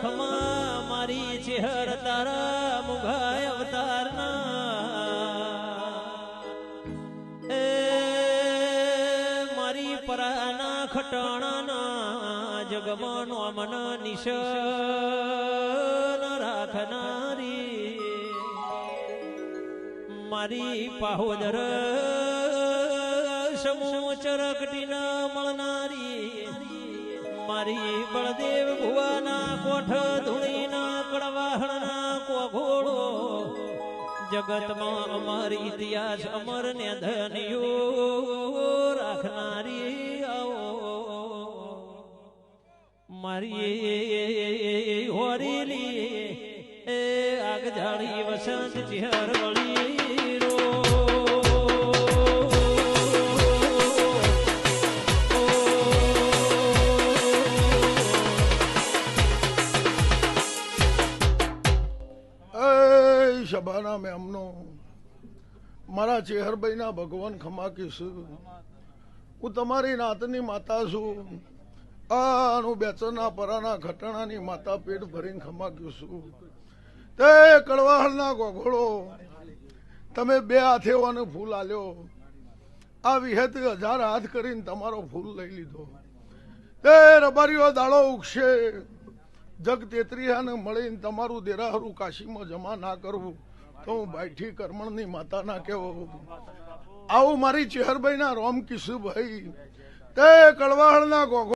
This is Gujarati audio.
ખમા મારી ચેહર તારા મુઘાય અવતારના એ મારી પરાના ખટાણાના જગમનો મન નિશન રાખનારી મારી પાહોદર સમૂહ ચરકટીના મળનારી મારી બળદેવ ભુવાના કોઠ ધૂળીના કડવાહણના કોઘોળો જગતમાં અમારી ઇતિહાસ અમર ને ધન્યો રાખનારી આવો મારી હોરીલી એ આગ જાળી વસંત ચિહર વળી સભાના મેમનો મારા ચેહરભાઈના ભગવાન ખમા કીશું હું તમારી નાતની માતા છું આનું બેચરના પરાના ઘટણાની માતા પેટ ભરીને ખમા કીશું તે કડવાહળના ગોઘોળો તમે બે હાથેવાને ફૂલ આલ્યો આ વિહેત 1000 હાથ કરીને તમારો ફૂલ લઈ લીધો તે રબારીઓ દાડો ઉગશે જગ તેત્રીયાને મળીને તમારું દેરાહરું કાશીમાં જમા ના કરવું તો હું બાઈઠી કરમણની માતા ના કેવો આવું મારી ચેહરભાઈના રોમ કિશુભાઈ તે કડવાહળના ગોઘો